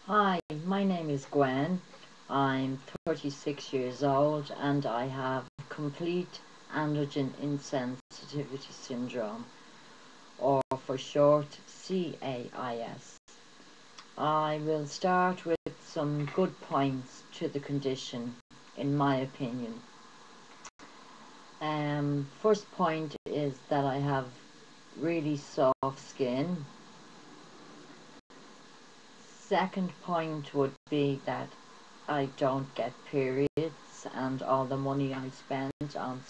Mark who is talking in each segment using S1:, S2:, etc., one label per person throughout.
S1: Hi, my name is Gwen. I'm 36 years old and I have complete androgen insensitivity syndrome, or for short CAIS. I will start with some good points to the condition, in my opinion. First point is that I have really soft skin. Second point would be that I don't get periods, and all the money I've spent on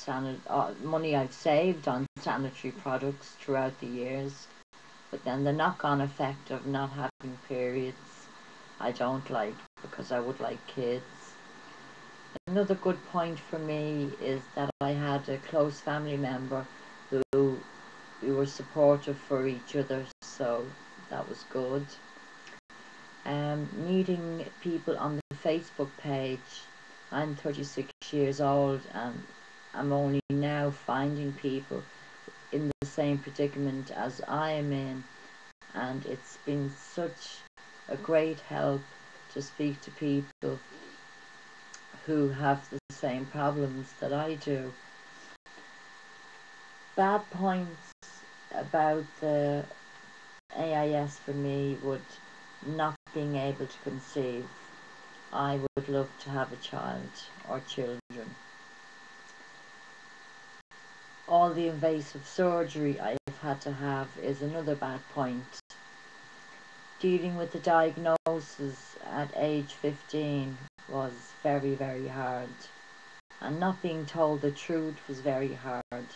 S1: money I've saved on sanitary products throughout the years, but then the knock-on effect of not having periods I don't like, because I would like kids. Another good point for me is that I had a close family member who we were supportive for each other, so that was good. Meeting people on the Facebook page. I'm 36 years old and I'm only now finding people in the same predicament as I am in, and it's been such a great help to speak to people who have the same problems that I do. Bad points about the AIS for me would not being able to conceive. I would love to have a child or children. All the invasive surgery I've had to have is another bad point. Dealing with the diagnosis at age 15 was very, very hard. And not being told the truth was very hard.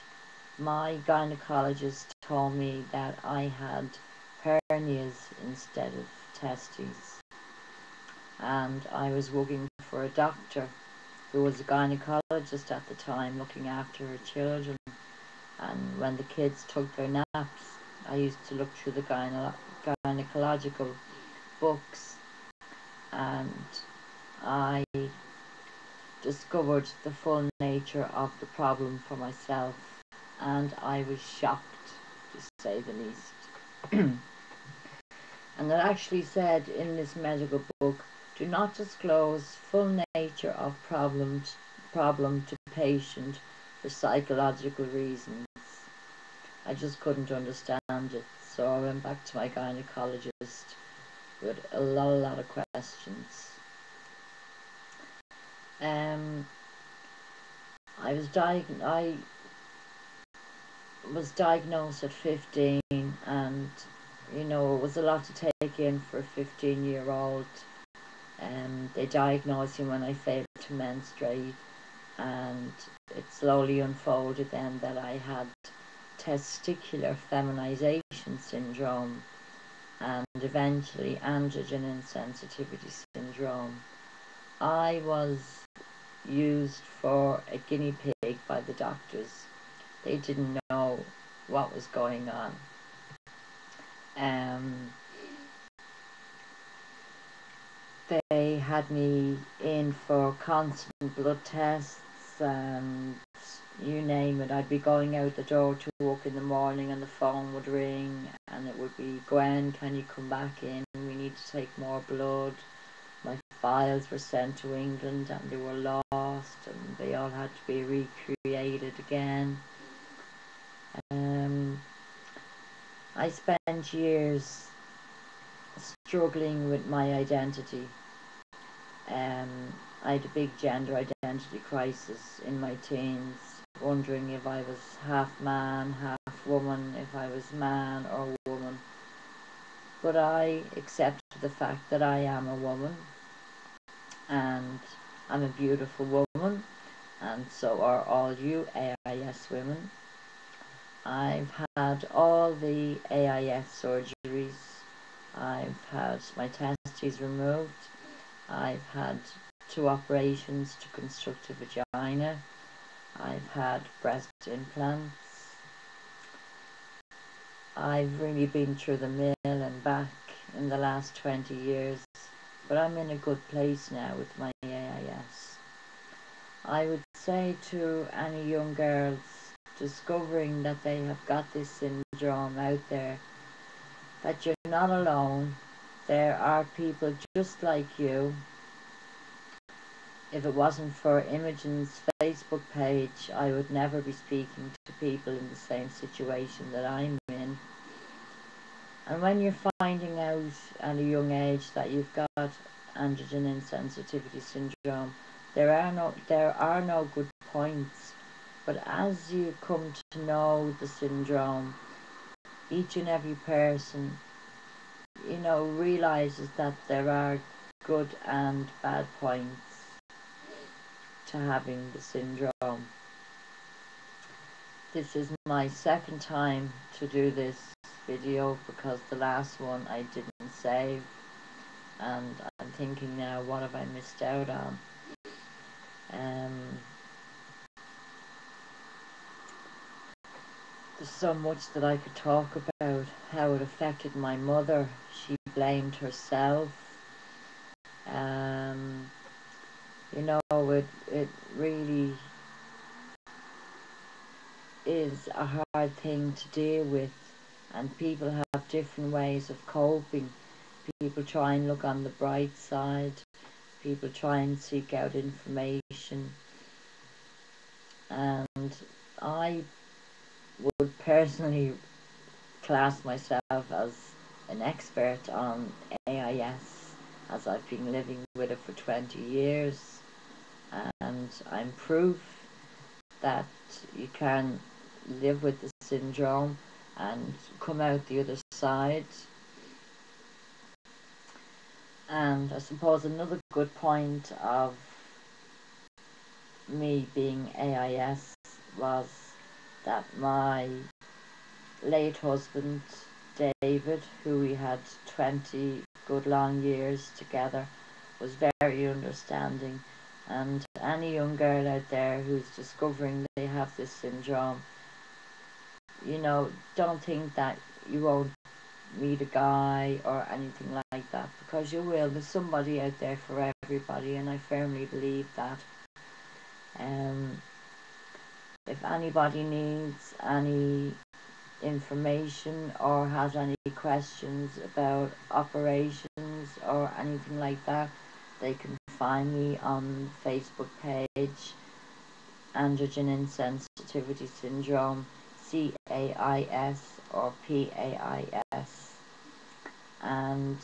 S1: My gynecologist told me that I had hernias instead of testes. And I was looking for a doctor who was a gynecologist at the time, looking after her children. And when the kids took their naps, I used to look through the gynecological books, and I discovered the full nature of the problem for myself, and I was shocked, to say the least. And it actually said in this medical book, do not disclose full nature of problem to patient for psychological reasons. I just couldn't understand it, so I went back to my gynecologist with a lot of questions. I was diagnosed at 15, and it was a lot to take in for a 15-year-old. They diagnosed me when I failed to menstruate, and it slowly unfolded then that I had testicular feminization syndrome and eventually androgen insensitivity syndrome. I was used for a guinea pig by the doctors. They didn't know what was going on. They had me in for constant blood tests, and you name it. I'd be going out the door to work in the morning and the phone would ring and it would be, Gwen, can you come back in? We need to take more blood. My files were sent to England and they were lost and they all had to be recreated again. I spent years struggling with my identity. I had a big gender identity crisis in my teens, wondering if I was half man, half woman, if I was man or woman. But I accepted the fact that I am a woman, and I'm a beautiful woman, and so are all you AIS women. I've had all the AIS surgeries. I've had my testes removed. I've had 2 operations to construct a vagina. I've had breast implants. I've really been through the mill and back in the last 20 years, but I'm in a good place now with my AIS. I would say to any young girls discovering that they have got this syndrome out there, that you're not alone, There are people just like you. If it wasn't for Imogen's Facebook page, I would never be speaking to people in the same situation that I'm in. And when you're finding out at a young age that you've got androgen insensitivity syndrome, there are no good points. But as you come to know the syndrome, each and every person, realizes that there are good and bad points to having the syndrome. This is my second time to do this video because the last one I didn't save, and I'm thinking now, what have I missed out on? There's so much that I could talk about. How it affected my mother. She blamed herself. It really is a hard thing to deal with, and people have different ways of coping. People try and look on the bright side. People try and seek out information. And I would personally class myself as an expert on AIS, as I've been living with it for 20 years, and I'm proof that you can live with the syndrome and come out the other side. And I suppose another good point of me being AIS was that my late husband David, who we had 20 good long years together, was very understanding. And any young girl out there who's discovering they have this syndrome, don't think that you won't meet a guy or anything like that, because you will. There's somebody out there for everybody, and I firmly believe that. If anybody needs any information or has any questions about operations or anything like that, they can find me on the Facebook page, Androgen Insensitivity Syndrome, CAIS or PAIS. And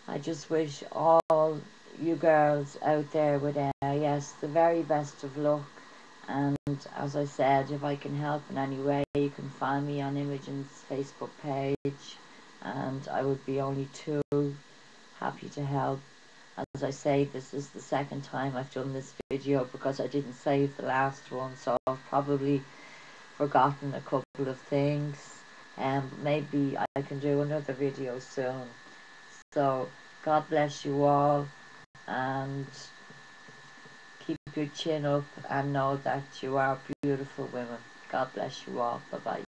S1: I just wish all you girls out there with AIS the very best of luck. And as I said, if I can help in any way, you can find me on Imogen's Facebook page, and I would be only too happy to help. As I say, this is the second time I've done this video because I didn't save the last one, so I've probably forgotten a couple of things, and maybe I can do another video soon. So God bless you all, and keep your chin up and know that you are beautiful women. God bless you all. Bye-bye.